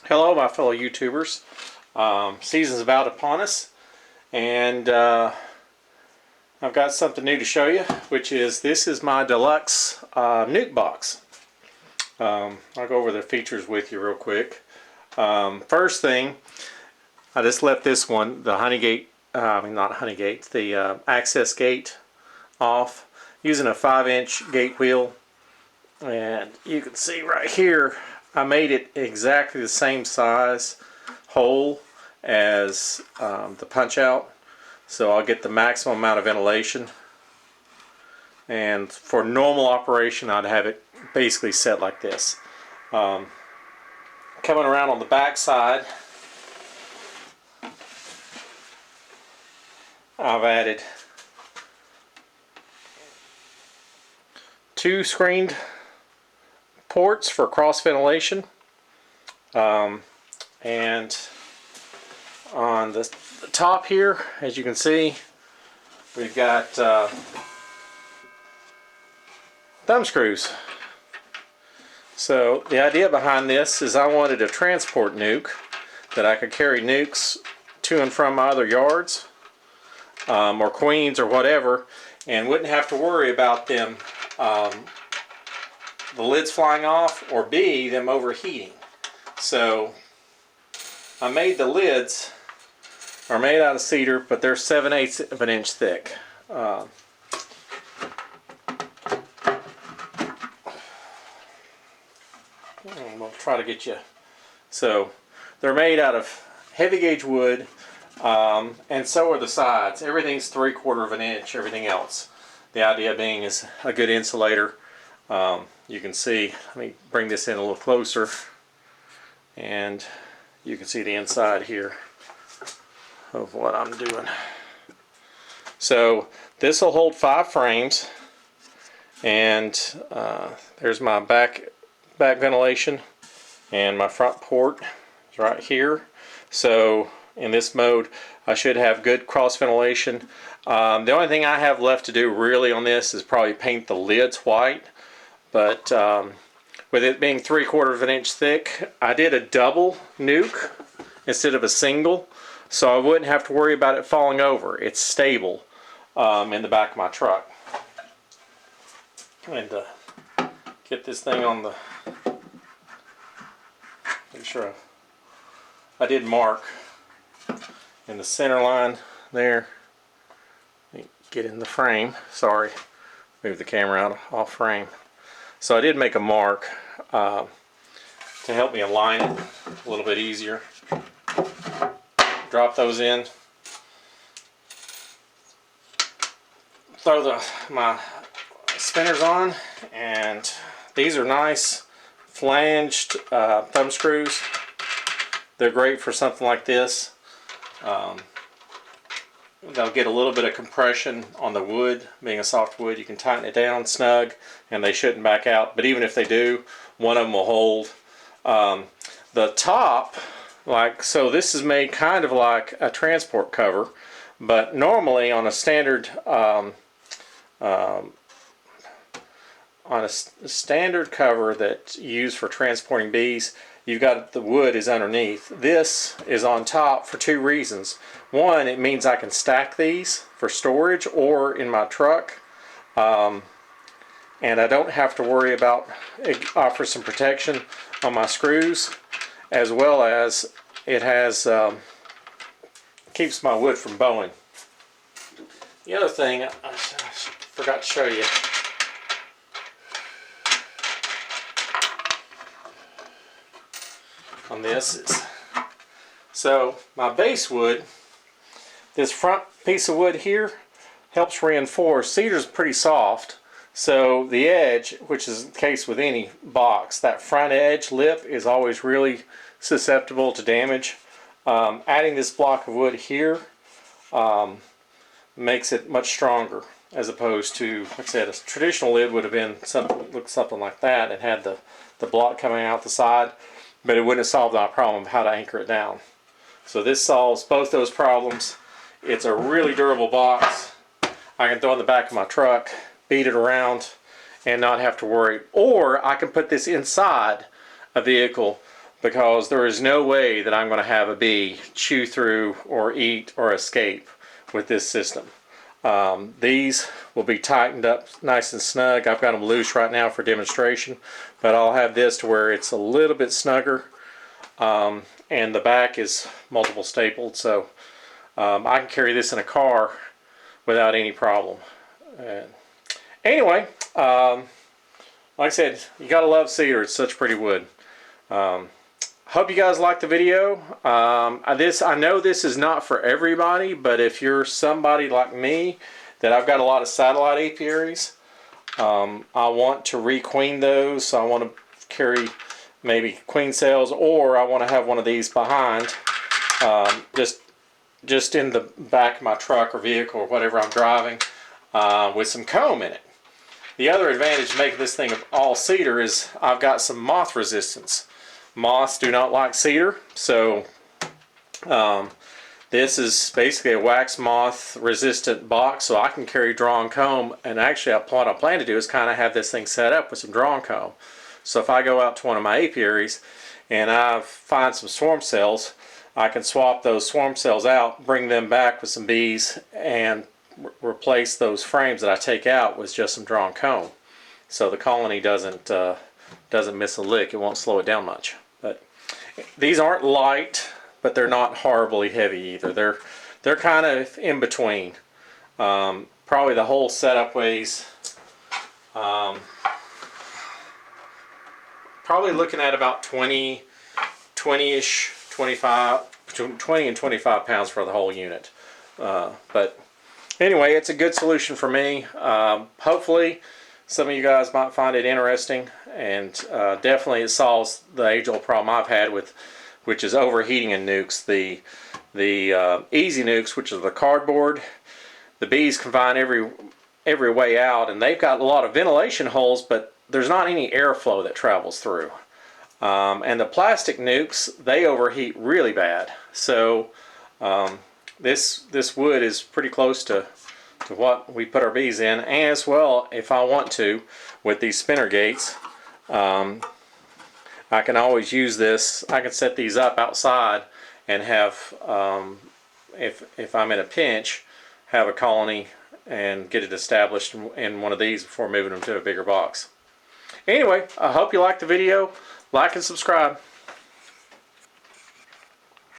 Hello, my fellow YouTubers. Season's about upon us, and I've got something new to show you, which is this is my Deluxe nuke box. I'll go over the features with you real quick. First thing, I just left this one, the honey gate, not honey gate, the access gate off using a 5-inch gate wheel, and you can see right here I made it exactly the same size hole as the punch out, so I'll get the maximum amount of ventilation. And for normal operation I'd have it basically set like this. Coming around on the back side, I've added 2 screened ports for cross ventilation, and on the top here, as you can see, we've got thumb screws. So the idea behind this is I wanted a transport nuke that I could carry nukes to and from my other yards, or queens or whatever, and wouldn't have to worry about them the lids flying off, or B, them overheating. So I made the lids, are made out of cedar, but they're 7/8 of an inch thick. We'll try to get you. So they're made out of heavy gauge wood, and so are the sides. Everything's 3/4 of an inch, everything else. The idea being is a good insulator. You can see, let me bring this in a little closer, and you can see the inside here of what I'm doing. So this will hold 5 frames, and there's my back ventilation, and my front port is right here. So in this mode I should have good cross ventilation. The only thing I have left to do really on this is probably paint the lids white, but with it being 3/4 of an inch thick, I did a double nuke instead of a single, so I wouldn't have to worry about it falling over. It's stable in the back of my truck. And get this thing on the, make sure I did mark in the center line there. Get in the frame. Sorry, move the camera out off frame. So I did make a mark to help me align it a little bit easier. Drop those in. Throw my spinners on, and these are nice flanged thumb screws. They're great for something like this. They'll get a little bit of compression on the wood. Being a soft wood, you can tighten it down snug and they shouldn't back out, but even if they do, one of them will hold. The top, like so, this is made kind of like a transport cover, but normally on a standard standard cover that's used for transporting bees, you've got the wood is underneath. This is on top for 2 reasons. One, it means I can stack these for storage or in my truck, and I don't have to worry about it. Offers some protection on my screws, as well as it has keeps my wood from bowing. The other thing I forgot to show you, on this is, so my base wood, this front piece of wood here helps reinforce. Cedar's pretty soft, so the edge, which is the case with any box, that front edge lip is always really susceptible to damage. Adding this block of wood here makes it much stronger, as opposed to, like I said, a traditional lid would have been something like that and had the block coming out the side, but it wouldn't have solved my problem of how to anchor it down. So this solves both those problems. It's a really durable box. I can throw it in the back of my truck, beat it around, and not have to worry. Or I can put this inside a vehicle because there is no way that I'm going to have a bee chew through or eat or escape with this system. These will be tightened up nice and snug. I've got them loose right now for demonstration, but I'll have this to where it's a little bit snugger, and the back is multiple stapled, so I can carry this in a car without any problem. Anyway, like I said, you gotta love cedar. It's such pretty wood. Hope you guys liked the video. I know this is not for everybody, but if you're somebody like me that I've got a lot of satellite apiaries, I want to requeen those. So I want to carry maybe queen cells, or I want to have one of these behind, just in the back of my truck or vehicle or whatever I'm driving, with some comb in it. The other advantage of making this thing of all cedar is I've got some moth resistance. Moths do not like cedar, so this is basically a wax moth resistant box, so I can carry drawn comb. And actually what I plan to do is kind of have this thing set up with some drawn comb. So if I go out to one of my apiaries and I find some swarm cells, I can swap those swarm cells out, bring them back with some bees, and replace those frames that I take out with just some drawn comb. So the colony doesn't miss a lick. It won't slow it down much. But these aren't light, but they're not horribly heavy either. They're kind of in between. Probably the whole setup weighs probably looking at about 20-ish, 25, between 20 and 25 pounds for the whole unit. But anyway, it's a good solution for me. Hopefully some of you guys might find it interesting, and definitely it solves the age-old problem I've had with, which is overheating in nukes. The easy nukes, which is the cardboard, the bees can find every way out, and they've got a lot of ventilation holes, but there's not any airflow that travels through. And the plastic nukes, they overheat really bad. So this wood is pretty close to what we put our bees in. And as well, if I want to, with these spinner gates, I can always use this. I can set these up outside and have, if I'm in a pinch, have a colony and get it established in one of these before moving them to a bigger box. Anyway, I hope you liked the video. Like and subscribe.